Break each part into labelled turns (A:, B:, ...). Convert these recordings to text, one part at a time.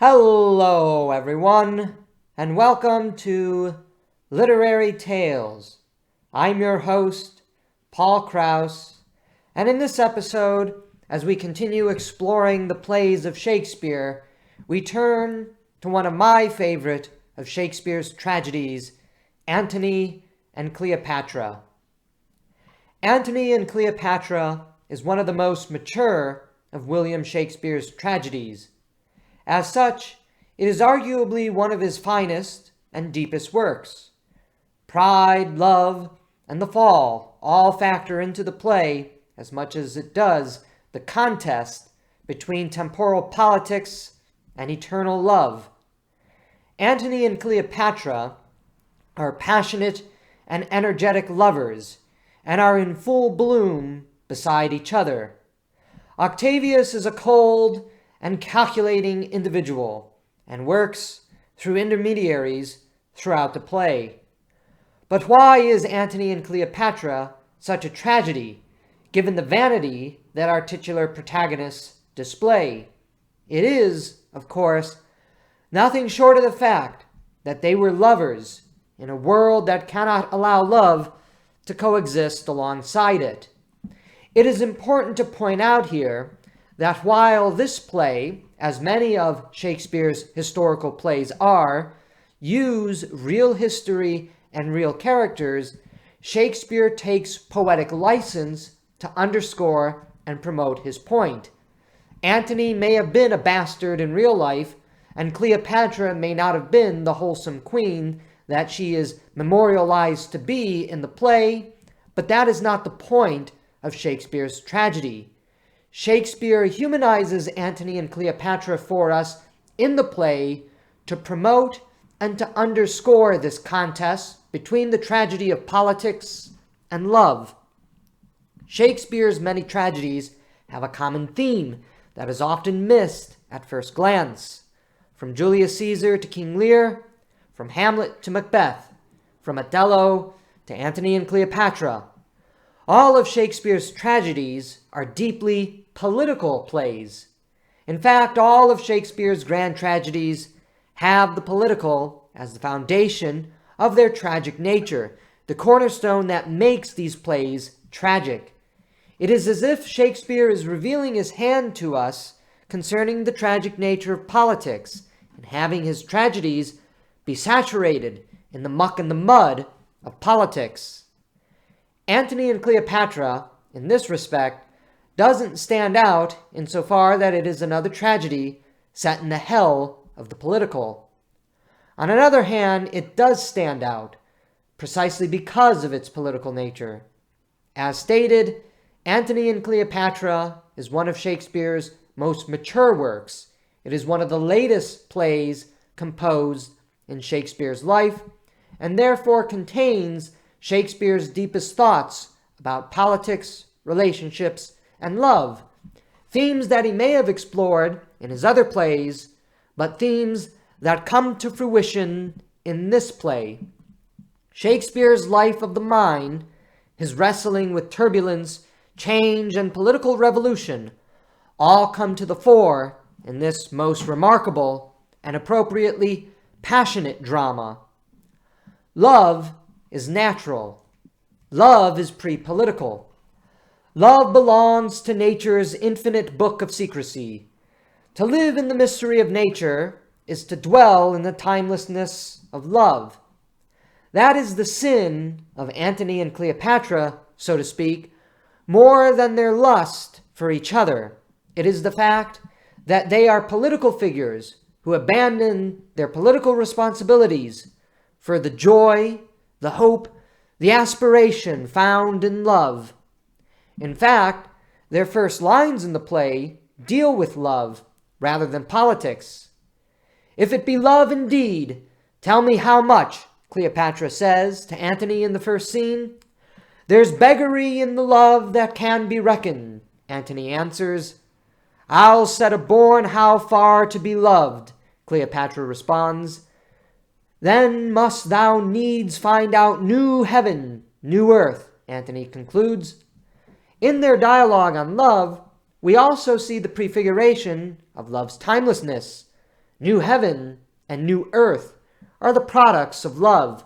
A: Hello, everyone, and welcome to Literary Tales. I'm your host, Paul Krause, and in this episode, as we continue exploring the plays of Shakespeare, we turn to one of my favorite of Shakespeare's tragedies, Antony and Cleopatra. Antony and Cleopatra is one of the most mature of William Shakespeare's tragedies. As such, it is arguably one of his finest and deepest works. Pride, love, and the fall all factor into the play as much as it does the contest between temporal politics and eternal love. Antony and Cleopatra are passionate and energetic lovers and are in full bloom beside each other. Octavius is a cold and calculating individual, and works through intermediaries throughout the play. But why is Antony and Cleopatra such a tragedy, given the vanity that our titular protagonists display? It is, of course, nothing short of the fact that they were lovers in a world that cannot allow love to coexist alongside it. It is important to point out here that while this play, as many of Shakespeare's historical plays are, use real history and real characters, Shakespeare takes poetic license to underscore and promote his point. Antony may have been a bastard in real life, and Cleopatra may not have been the wholesome queen that she is memorialized to be in the play, but that is not the point of Shakespeare's tragedy. Shakespeare humanizes Antony and Cleopatra for us in the play to promote and to underscore this contest between the tragedy of politics and love. Shakespeare's many tragedies have a common theme that is often missed at first glance. From Julius Caesar to King Lear, from Hamlet to Macbeth, from Othello to Antony and Cleopatra, all of Shakespeare's tragedies are deeply political plays. In fact, all of Shakespeare's grand tragedies have the political as the foundation of their tragic nature, the cornerstone that makes these plays tragic. It is as if Shakespeare is revealing his hand to us concerning the tragic nature of politics and having his tragedies be saturated in the muck and the mud of politics. Antony and Cleopatra, in this respect, doesn't stand out insofar that it is another tragedy set in the hell of the political. On another hand, it does stand out, precisely because of its political nature. As stated, Antony and Cleopatra is one of Shakespeare's most mature works. It is one of the latest plays composed in Shakespeare's life, and therefore contains Shakespeare's deepest thoughts about politics, relationships, and love, themes that he may have explored in his other plays, but themes that come to fruition in this play. Shakespeare's life of the mind, his wrestling with turbulence, change, and political revolution, all come to the fore in this most remarkable and appropriately passionate drama. Love is natural. Love is pre-political. Love belongs to nature's infinite book of secrecy. To live in the mystery of nature is to dwell in the timelessness of love. That is the sin of Antony and Cleopatra, so to speak, more than their lust for each other. It is the fact that they are political figures who abandon their political responsibilities for the joy, the hope, the aspiration found in love. In fact, their first lines in the play deal with love rather than politics. "If it be love indeed, tell me how much," Cleopatra says to Antony in the first scene. "There's beggary in the love that can be reckoned," Antony answers. "I'll set a bourne how far to be loved," Cleopatra responds. "Then must thou needs find out new heaven, new earth," Antony concludes. In their dialogue on love, we also see the prefiguration of love's timelessness. New heaven and new earth are the products of love.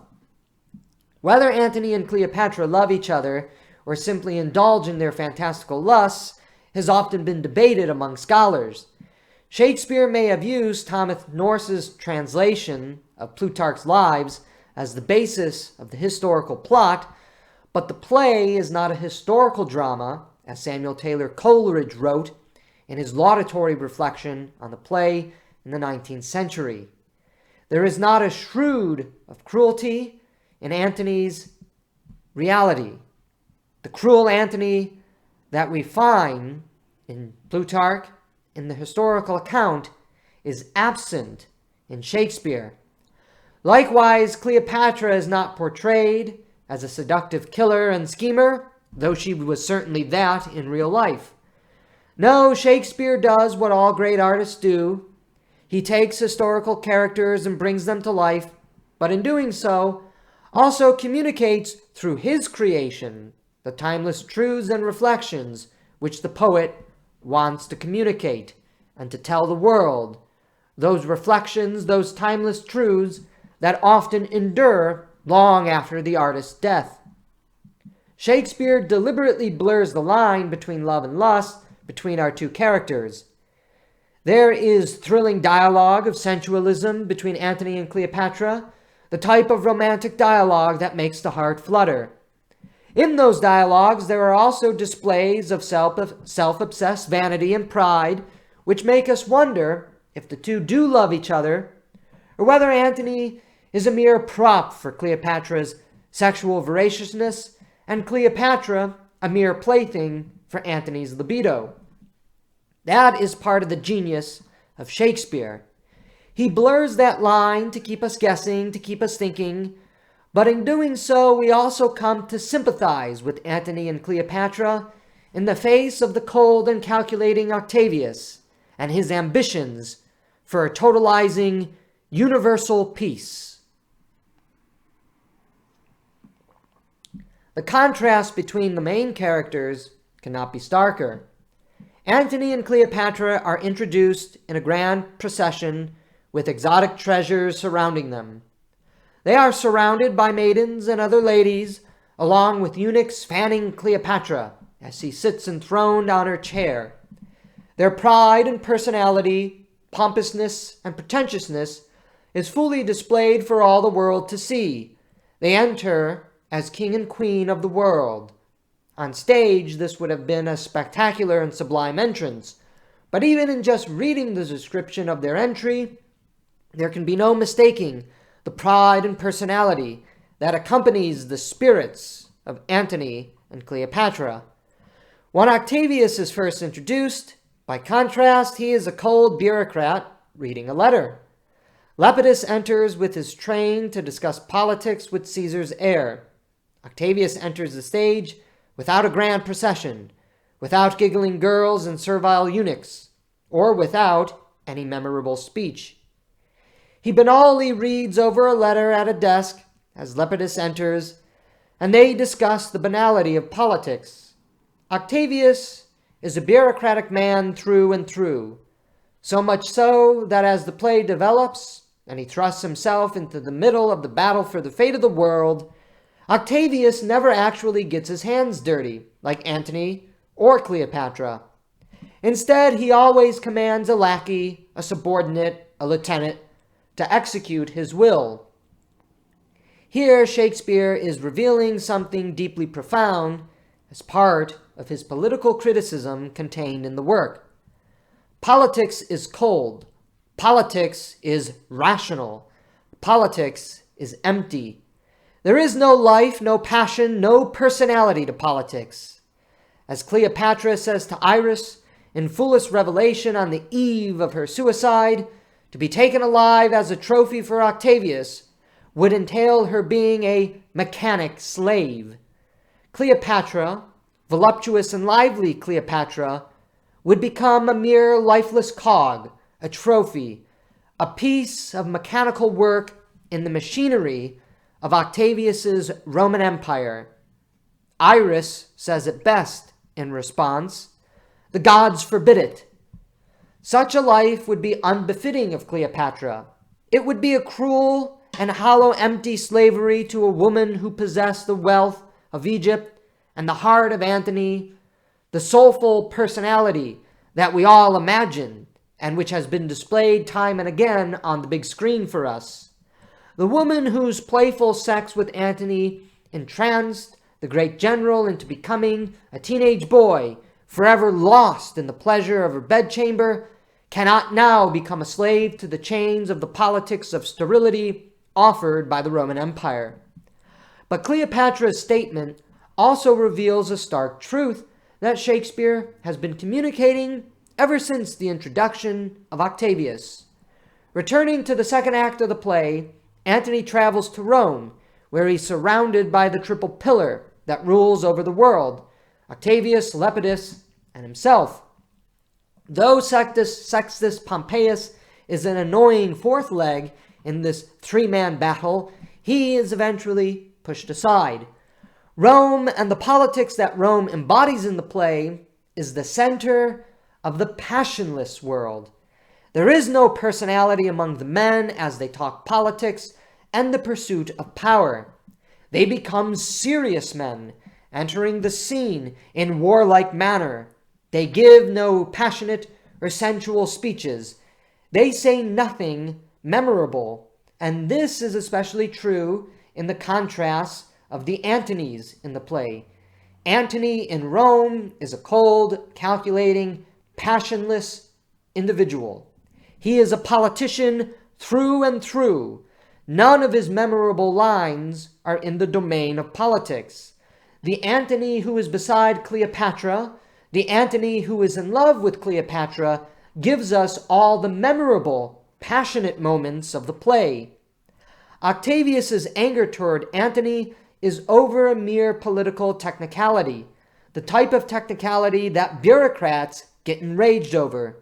A: Whether Antony and Cleopatra love each other or simply indulge in their fantastical lusts has often been debated among scholars. Shakespeare may have used Thomas Norse's translation of Plutarch's Lives as the basis of the historical plot, but the play is not a historical drama, as Samuel Taylor Coleridge wrote in his laudatory reflection on the play in the 19th century. There is not a shroud of cruelty in Antony's reality. The cruel Antony that we find in Plutarch in the historical account is absent in Shakespeare. Likewise, Cleopatra is not portrayed as a seductive killer and schemer, though she was certainly that in real life. No, Shakespeare does what all great artists do. He takes historical characters and brings them to life, but in doing so, also communicates through his creation the timeless truths and reflections which the poet wants to communicate and to tell the world. Those reflections, those timeless truths that often endure long after the artist's death. Shakespeare deliberately blurs the line between love and lust between our two characters. There is thrilling dialogue of sensualism between Antony and Cleopatra, the type of romantic dialogue that makes the heart flutter. In those dialogues, there are also displays of self-obsessed vanity and pride, which make us wonder if the two do love each other, or whether Antony is a mere prop for Cleopatra's sexual voraciousness, and Cleopatra a mere plaything for Antony's libido. That is part of the genius of Shakespeare. He blurs that line to keep us guessing, to keep us thinking, but in doing so, we also come to sympathize with Antony and Cleopatra in the face of the cold and calculating Octavius and his ambitions for a totalizing universal peace. The contrast between the main characters cannot be starker. Antony and Cleopatra are introduced in a grand procession with exotic treasures surrounding them. They are surrounded by maidens and other ladies, along with eunuchs fanning Cleopatra as she sits enthroned on her chair. Their pride and personality, pompousness and pretentiousness is fully displayed for all the world to see. They enter as king and queen of the world. On stage, this would have been a spectacular and sublime entrance, but even in just reading the description of their entry, there can be no mistaking the pride and personality that accompanies the spirits of Antony and Cleopatra. When Octavius is first introduced, by contrast, he is a cold bureaucrat reading a letter. Lepidus enters with his train to discuss politics with Caesar's heir. Octavius enters the stage without a grand procession, without giggling girls and servile eunuchs, or without any memorable speech. He banally reads over a letter at a desk as Lepidus enters, and they discuss the banality of politics. Octavius is a bureaucratic man through and through, so much so that as the play develops and he thrusts himself into the middle of the battle for the fate of the world, Octavius never actually gets his hands dirty, like Antony or Cleopatra. Instead, he always commands a lackey, a subordinate, a lieutenant, to execute his will. Here, Shakespeare is revealing something deeply profound as part of his political criticism contained in the work. Politics is cold. Politics is rational. Politics is empty. There is no life, no passion, no personality to politics. As Cleopatra says to Iris in fullest revelation on the eve of her suicide, to be taken alive as a trophy for Octavius would entail her being a mechanic slave. Cleopatra, voluptuous and lively Cleopatra, would become a mere lifeless cog, a trophy, a piece of mechanical work in the machinery of Octavius's Roman Empire. Iris says it best in response, "The gods forbid it." Such a life would be unbefitting of Cleopatra. It would be a cruel and hollow empty slavery to a woman who possessed the wealth of Egypt and the heart of Antony, the soulful personality that we all imagine and which has been displayed time and again on the big screen for us. The woman whose playful sex with Antony entranced the great general into becoming a teenage boy, forever lost in the pleasure of her bedchamber, cannot now become a slave to the chains of the politics of sterility offered by the Roman Empire. But Cleopatra's statement also reveals a stark truth that Shakespeare has been communicating ever since the introduction of Octavius. Returning to the second act of the play, Antony travels to Rome, where he's surrounded by the triple pillar that rules over the world, Octavius, Lepidus, and himself. Though Sextus Pompeius is an annoying fourth leg in this three-man battle, he is eventually pushed aside. Rome and the politics that Rome embodies in the play is the center of the passionless world. There is no personality among the men as they talk politics and the pursuit of power. They become serious men, entering the scene in warlike manner. They give no passionate or sensual speeches. They say nothing memorable, and this is especially true in the contrast of the Antonys in the play. Antony in Rome is a cold, calculating, passionless individual. He is a politician through and through. None of his memorable lines are in the domain of politics. The Antony who is beside Cleopatra, the Antony who is in love with Cleopatra, gives us all the memorable, passionate moments of the play. Octavius's anger toward Antony is over a mere political technicality, the type of technicality that bureaucrats get enraged over.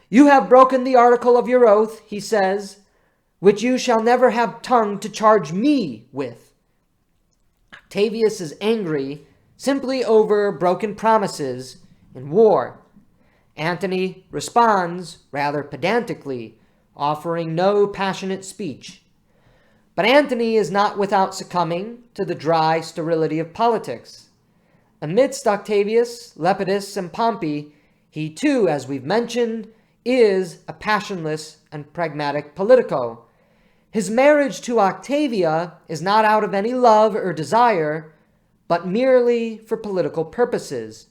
A: "You have broken the article of your oath," he says, "which you shall never have tongue to charge me with." Octavius is angry simply over broken promises in war. Antony responds rather pedantically, offering no passionate speech. But Antony is not without succumbing to the dry sterility of politics. Amidst Octavius, Lepidus, and Pompey, he too, as we've mentioned, is a passionless and pragmatic politico. His marriage to Octavia is not out of any love or desire, but merely for political purposes,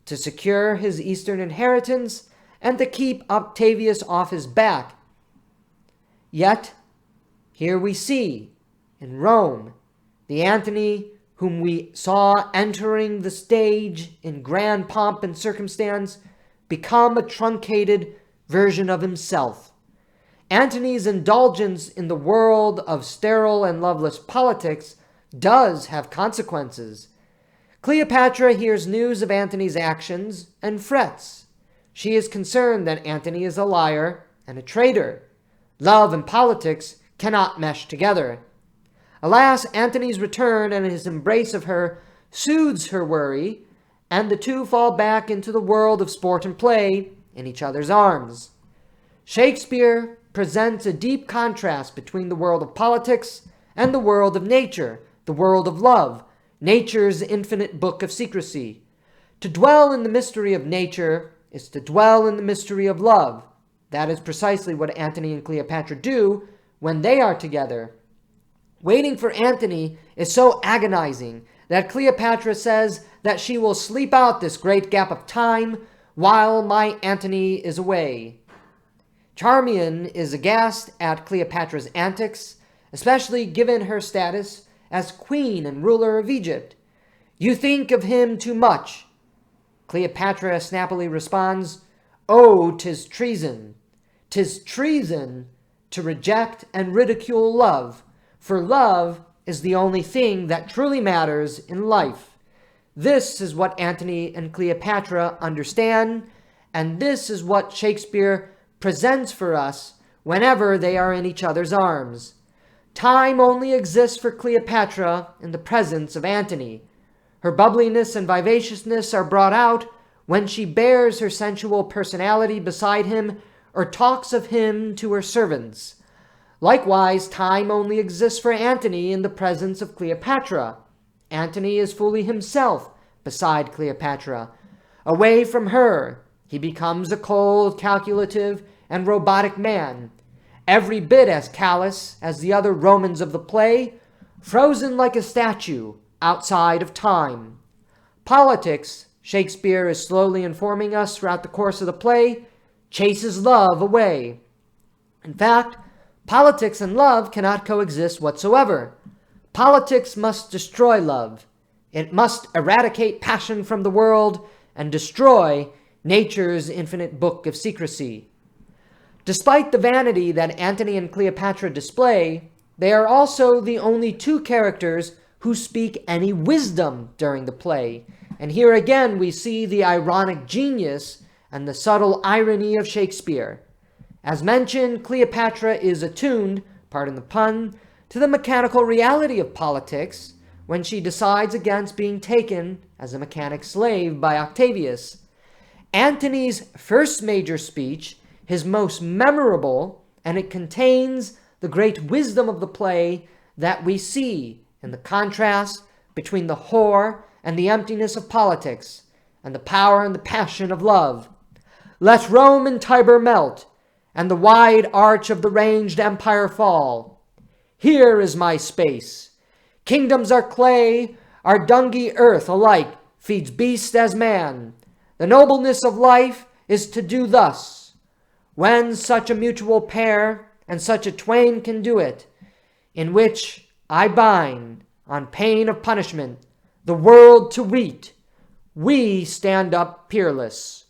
A: to secure his Eastern inheritance and to keep Octavius off his back. Yet, here we see, in Rome, the Antony whom we saw entering the stage in grand pomp and circumstance become a truncated version of himself. Antony's indulgence in the world of sterile and loveless politics does have consequences. Cleopatra hears news of Antony's actions and frets. She is concerned that Antony is a liar and a traitor. Love and politics cannot mesh together. Alas, Antony's return and his embrace of her soothes her worry, and the two fall back into the world of sport and play in each other's arms. Shakespeare presents a deep contrast between the world of politics and the world of nature, the world of love, nature's infinite book of secrecy. To dwell in the mystery of nature is to dwell in the mystery of love. That is precisely what Antony and Cleopatra do when they are together. Waiting for Antony is so agonizing that Cleopatra says that she will sleep out this great gap of time while my Antony is away. Charmian is aghast at Cleopatra's antics, especially given her status as queen and ruler of Egypt. "You think of him too much." Cleopatra snappily responds, "Oh, 'tis treason. 'Tis treason to reject and ridicule love, for love is the only thing that truly matters in life." This is what Antony and Cleopatra understand, and this is what Shakespeare presents for us whenever they are in each other's arms. Time only exists for Cleopatra in the presence of Antony. Her bubbliness and vivaciousness are brought out when she bears her sensual personality beside him or talks of him to her servants. Likewise, time only exists for Antony in the presence of Cleopatra. Antony is fully himself beside Cleopatra. Away from her, he becomes a cold, calculative, and robotic man, every bit as callous as the other Romans of the play, frozen like a statue outside of time. Politics, Shakespeare is slowly informing us throughout the course of the play, chases love away. In fact, politics and love cannot coexist whatsoever. Politics must destroy love. It must eradicate passion from the world and destroy nature's infinite book of secrecy. Despite the vanity that Antony and Cleopatra display, they are also the only two characters who speak any wisdom during the play. And here again we see the ironic genius and the subtle irony of Shakespeare. As mentioned, Cleopatra is attuned, pardon the pun, to the mechanical reality of politics when she decides against being taken as a mechanic slave by Octavius. Antony's first major speech, his most memorable, and it contains the great wisdom of the play that we see in the contrast between the horror and the emptiness of politics and the power and the passion of love. Let Rome and Tiber melt, and the wide arch of the ranged empire fall. Here is my space. Kingdoms are clay, our dungy earth alike feeds beast as man. The nobleness of life is to do thus. When such a mutual pair and such a twain can do it, in which I bind, on pain of punishment, the world to weet, we stand up peerless.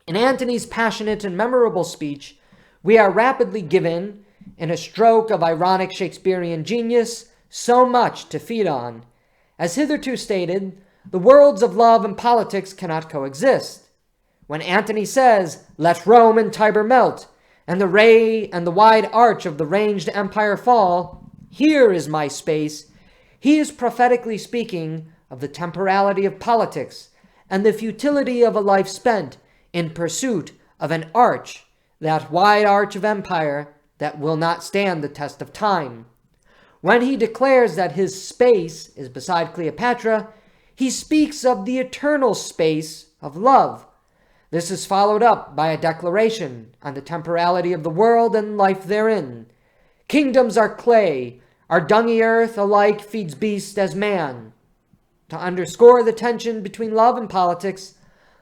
A: In Antony's passionate and memorable speech, we are rapidly given, in a stroke of ironic Shakespearean genius, so much to feed on. As hitherto stated, the worlds of love and politics cannot coexist. When Antony says, "Let Rome and Tiber melt, and the ray and the wide arch of the ranged empire fall, here is my space," he is prophetically speaking of the temporality of politics and the futility of a life spent in pursuit of an arch, that wide arch of empire that will not stand the test of time. When he declares that his space is beside Cleopatra, he speaks of the eternal space of love. This is followed up by a declaration on the temporality of the world and life therein. Kingdoms are clay, our dungy earth alike feeds beast as man. To underscore the tension between love and politics,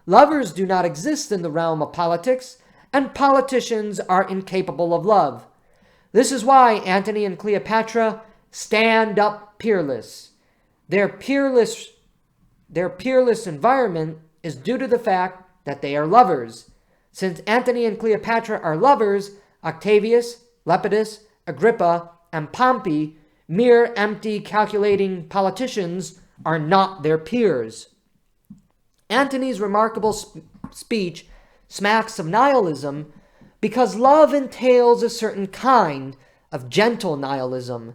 A: lovers do not exist in the realm of politics, and politicians are incapable of love. This is why Antony and Cleopatra stand up peerless. Their peerless environment is due to the fact that they are lovers. Since Antony and Cleopatra are lovers, Octavius, Lepidus, Agrippa, and Pompey, mere empty calculating politicians, are not their peers. Antony's remarkable speech smacks of nihilism because love entails a certain kind of gentle nihilism,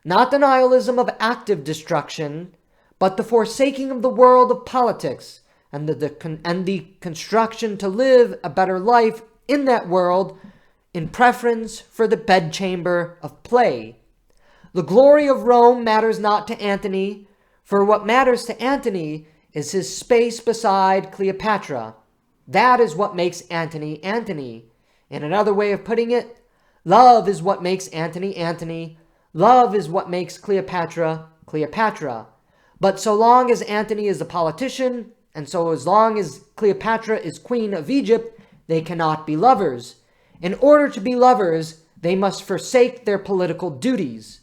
A: not the nihilism of active destruction, but the forsaking of the world of politics and the construction to live a better life in that world in preference for the bedchamber of play. The glory of Rome matters not to Antony, for what matters to Antony is his space beside Cleopatra. That is what makes Antony Antony. In another way of putting it, love is what makes Antony Antony. Love is what makes Cleopatra Cleopatra. But so long as Antony is a politician, and so as long as Cleopatra is queen of Egypt, they cannot be lovers. In order to be lovers, they must forsake their political duties.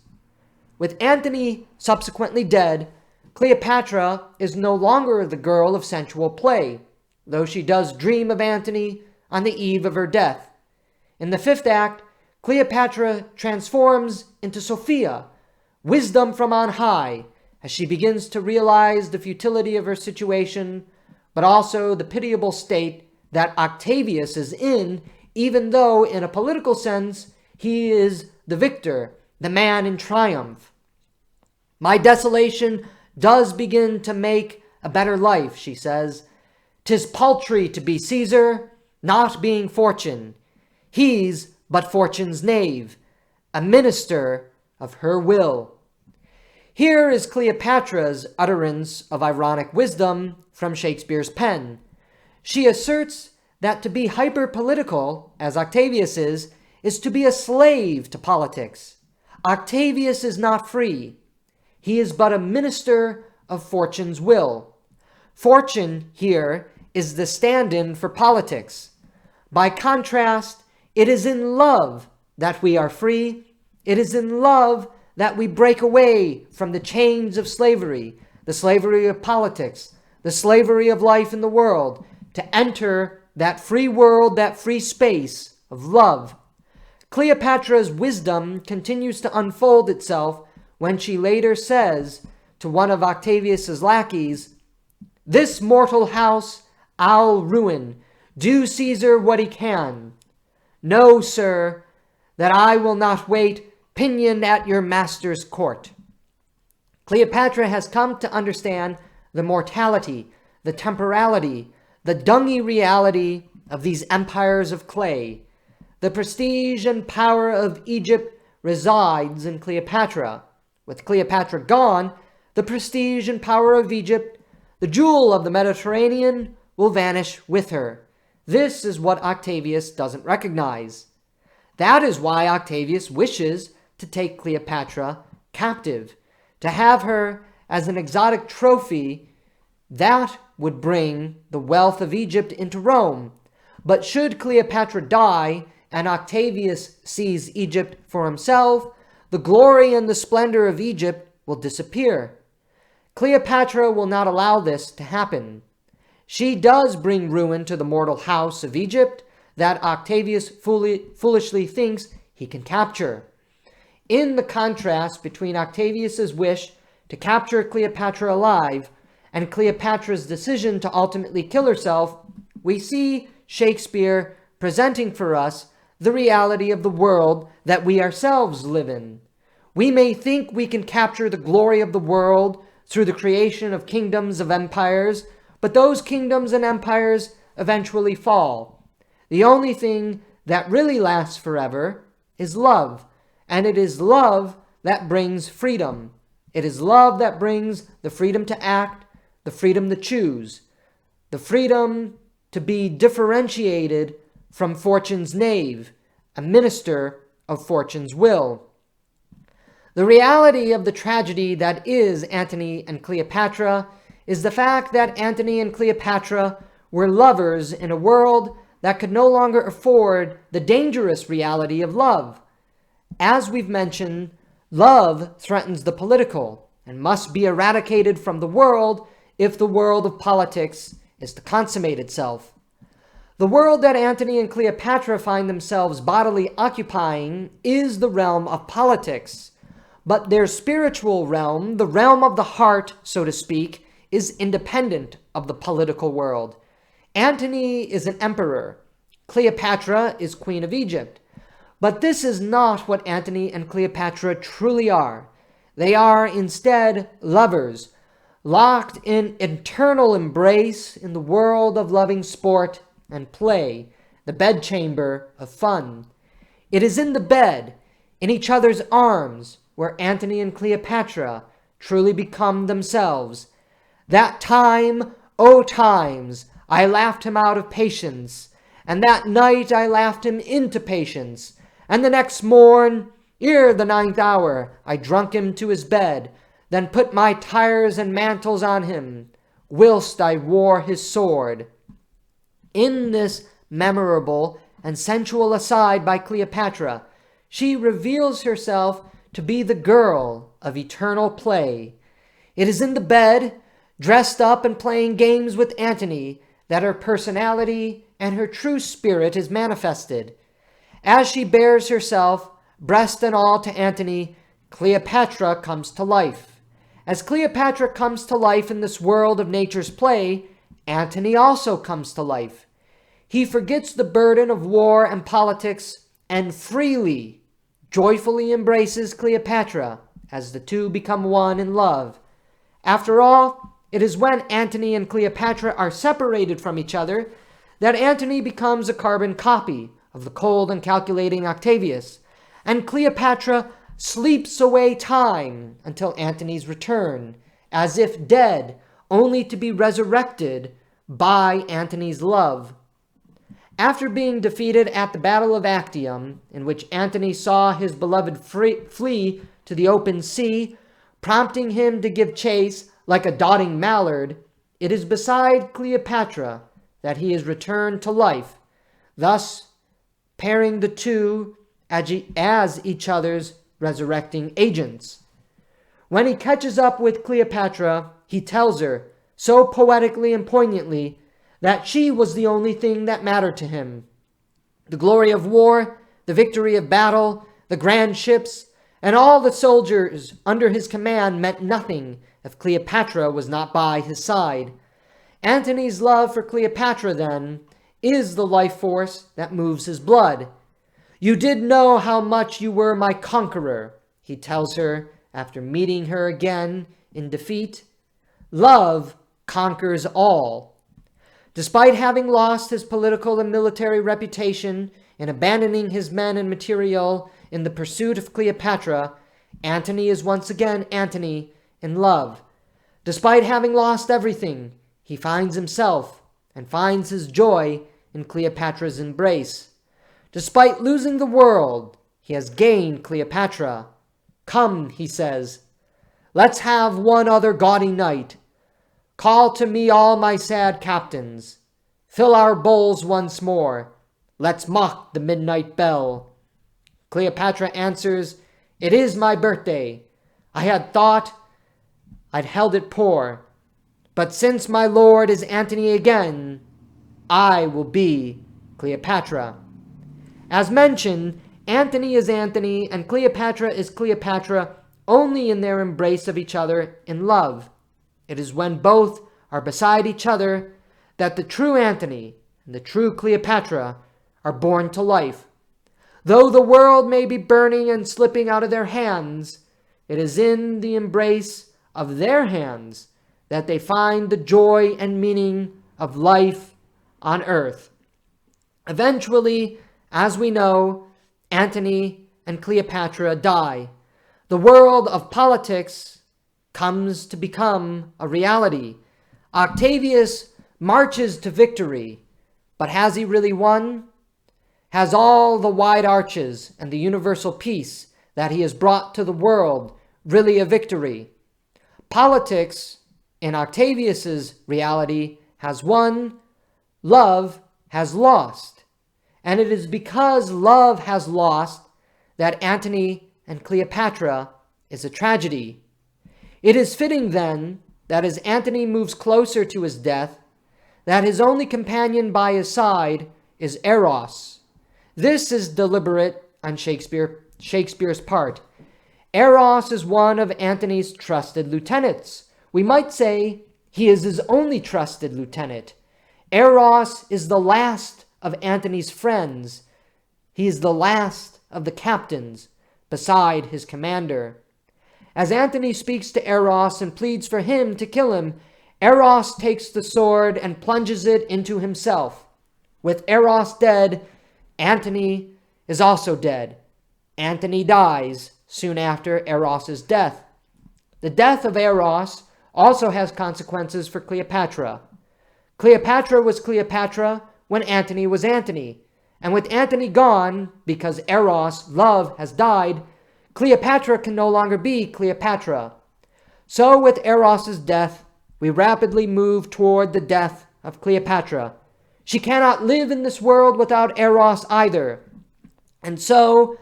A: With Antony subsequently dead, Cleopatra is no longer the girl of sensual play, though she does dream of Antony on the eve of her death. In the fifth act, Cleopatra transforms into Sophia, wisdom from on high, as she begins to realize the futility of her situation, but also the pitiable state that Octavius is in, even though in a political sense he is the victor, the man in triumph. My desolation does begin to make a better life, she says. 'Tis paltry to be Caesar, not being Fortune. He's but Fortune's knave, a minister of her will. Here is Cleopatra's utterance of ironic wisdom from Shakespeare's pen. She asserts that to be hyper-political, as Octavius is to be a slave to politics. Octavius is not free. He is but a minister of Fortune's will. Fortune here is the stand-in for politics. By contrast, it is in love that we are free. It is in love that we break away from the chains of slavery, the slavery of politics, the slavery of life in the world, to enter that free world, that free space of love. Cleopatra's wisdom continues to unfold itself when she later says to one of Octavius's lackeys, "This mortal house I'll ruin. Do Caesar what he can. Know, sir, that I will not wait pinioned at your master's court." Cleopatra has come to understand the mortality, the temporality, the dungy reality of these empires of clay. The prestige and power of Egypt resides in Cleopatra. With Cleopatra gone, the prestige and power of Egypt, the jewel of the Mediterranean, will vanish with her. This is what Octavius doesn't recognize. That is why Octavius wishes to take Cleopatra captive, to have her as an exotic trophy that would bring the wealth of Egypt into Rome. But should Cleopatra die and Octavius seize Egypt for himself, the glory and the splendor of Egypt will disappear. Cleopatra will not allow this to happen. She does bring ruin to the mortal house of Egypt that Octavius foolishly thinks he can capture. In the contrast between Octavius's wish to capture Cleopatra alive and Cleopatra's decision to ultimately kill herself, we see Shakespeare presenting for us the reality of the world that we ourselves live in. We may think we can capture the glory of the world through the creation of kingdoms of empires, but those kingdoms and empires eventually fall. The only thing that really lasts forever is love, and it is love that brings freedom. It is love that brings the freedom to act, the freedom to choose, the freedom to be differentiated from Fortune's knave, a minister of Fortune's will. The reality of the tragedy that is Antony and Cleopatra is the fact that Antony and Cleopatra were lovers in a world that could no longer afford the dangerous reality of love. As we've mentioned, love threatens the political and must be eradicated from the world if the world of politics is to consummate itself. The world that Antony and Cleopatra find themselves bodily occupying is the realm of politics, but their spiritual realm, the realm of the heart, so to speak, is independent of the political world. Antony is an emperor. Cleopatra is queen of Egypt. But this is not what Antony and Cleopatra truly are. They are instead lovers, locked in eternal embrace in the world of loving sport and play, the bedchamber of fun. It is in the bed, in each other's arms, where Antony and Cleopatra truly become themselves. That time, oh times, I laughed him out of patience, and that night I laughed him into patience, and the next morn, ere the 9th hour, I drunk him to his bed, then put my tires and mantles on him, whilst I wore his sword. In this memorable and sensual aside by Cleopatra, she reveals herself to be the girl of eternal play. It is in the bed, dressed up and playing games with Antony, that her personality and her true spirit is manifested. As she bears herself, breast and all, to Antony, Cleopatra comes to life. As Cleopatra comes to life in this world of nature's play, Antony also comes to life. He forgets the burden of war and politics and freely, joyfully embraces Cleopatra as the two become one in love. After all, it is when Antony and Cleopatra are separated from each other that Antony becomes a carbon copy of the cold and calculating Octavius, and Cleopatra sleeps away time until Antony's return, as if dead, only to be resurrected by Antony's love. After being defeated at the Battle of Actium, in which Antony saw his beloved flee to the open sea, prompting him to give chase like a dotting mallard, it is beside Cleopatra that he is returned to life, thus pairing the two as each other's resurrecting agents. When he catches up with Cleopatra, he tells her, so poetically and poignantly, that she was the only thing that mattered to him. The glory of war, the victory of battle, the grand ships, and all the soldiers under his command meant nothing if Cleopatra was not by his side. Antony's love for Cleopatra, then, is the life force that moves his blood. You did know how much you were my conqueror, he tells her after meeting her again in defeat. Love conquers all. Despite having lost his political and military reputation and abandoning his men and material in the pursuit of Cleopatra, Antony is once again Antony in love. Despite having lost everything, he finds himself and finds his joy in Cleopatra's embrace. Despite losing the world, he has gained Cleopatra. Come, he says, let's have one other gaudy night. Call to me all my sad captains. Fill our bowls once more. Let's mock the midnight bell. Cleopatra answers, it is my birthday. I had thought I'd held it poor. But since my lord is Antony again, I will be Cleopatra. As mentioned, Antony is Antony and Cleopatra is Cleopatra only in their embrace of each other in love. It is when both are beside each other that the true Antony and the true Cleopatra are born to life. Though the world may be burning and slipping out of their hands, it is in the embrace of their hands that they find the joy and meaning of life on earth. Eventually, as we know, Antony and Cleopatra die. The world of politics comes to become a reality. Octavius marches to victory, but has he really won? Has all the wide arches and the universal peace that he has brought to the world really a victory? Politics, in Octavius's reality, has won, love has lost. And it is because love has lost that Antony and Cleopatra is a tragedy. It is fitting then that as Antony moves closer to his death, that his only companion by his side is Eros. This is deliberate on Shakespeare's part. Eros is one of Antony's trusted lieutenants. We might say he is his only trusted lieutenant. Eros is the last of Antony's friends. He is the last of the captains beside his commander. As Antony speaks to Eros and pleads for him to kill him, Eros takes the sword and plunges it into himself. With Eros dead, Antony is also dead. Antony dies soon after Eros's death. The death of Eros also has consequences for Cleopatra. Cleopatra was Cleopatra when Antony was Antony. And with Antony gone, because Eros, love, has died, Cleopatra can no longer be Cleopatra. So with Eros's death, we rapidly move toward the death of Cleopatra. She cannot live in this world without Eros either. And so,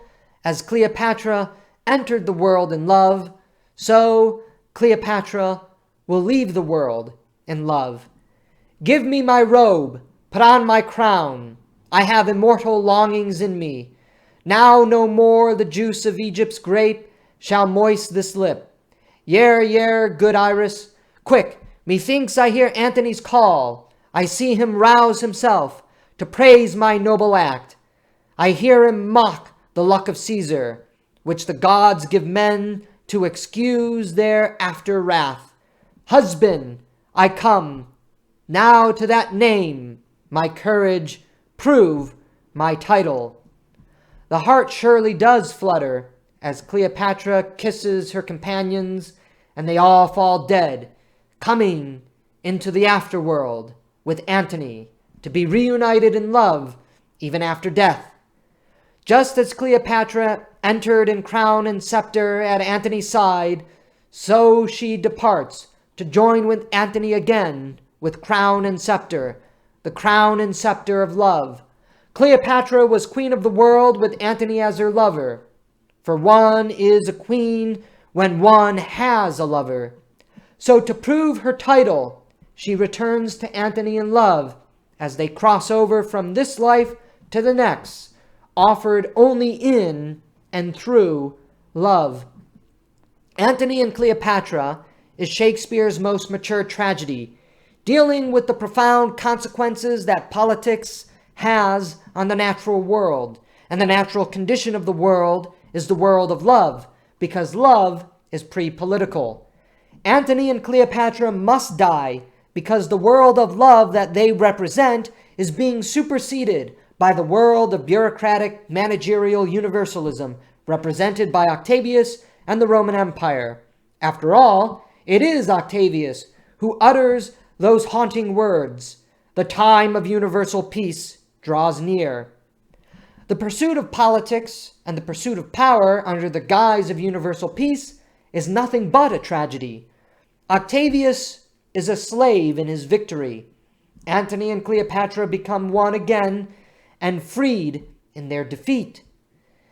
A: as Cleopatra entered the world in love, so Cleopatra will leave the world in love. Give me my robe, put on my crown. I have immortal longings in me. Now no more the juice of Egypt's grape shall moist this lip. Yare, good Iris, quick, methinks I hear Antony's call. I see him rouse himself to praise my noble act. I hear him mock the luck of Caesar, which the gods give men to excuse their after wrath. Husband, I come. Now to that name, my courage, prove my title. The heart surely does flutter as Cleopatra kisses her companions and they all fall dead, coming into the afterworld with Antony to be reunited in love even after death. Just as Cleopatra entered in crown and scepter at Antony's side, so she departs to join with Antony again with crown and scepter, the crown and scepter of love. Cleopatra was queen of the world with Antony as her lover, for one is a queen when one has a lover. So to prove her title, she returns to Antony in love as they cross over from this life to the next, offered only in and through love. Antony and Cleopatra is Shakespeare's most mature tragedy, dealing with the profound consequences that politics has on the natural world. And the natural condition of the world is the world of love, because love is pre-political. Antony and Cleopatra must die because the world of love that they represent is being superseded by the world of bureaucratic managerial universalism represented by Octavius and the Roman Empire. After all, it is Octavius who utters those haunting words, "The time of universal peace draws near." The pursuit of politics and the pursuit of power under the guise of universal peace is nothing but a tragedy. Octavius is a slave in his victory. Antony and Cleopatra become one again and freed in their defeat.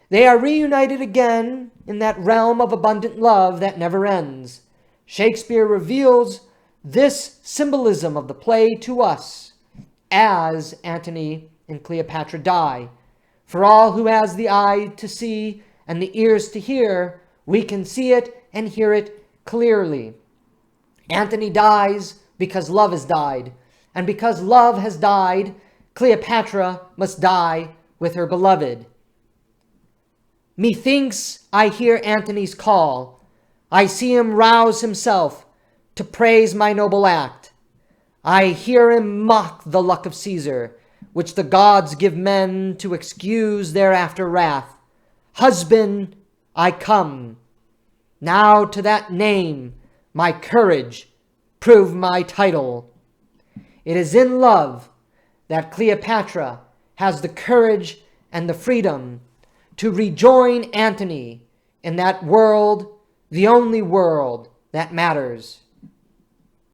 A: They are reunited again in that realm of abundant love that never ends. Shakespeare reveals this symbolism of the play to us as Antony and Cleopatra die. For all who has the eye to see and the ears to hear, we can see it and hear it clearly. Antony dies because love has died, and because love has died, Cleopatra must die with her beloved. Methinks I hear Antony's call. I see him rouse himself to praise my noble act. I hear him mock the luck of Caesar, which the gods give men to excuse their after wrath. Husband, I come. Now to that name, my courage, prove my title. It is in love that Cleopatra has the courage and the freedom to rejoin Antony in that world, the only world that matters.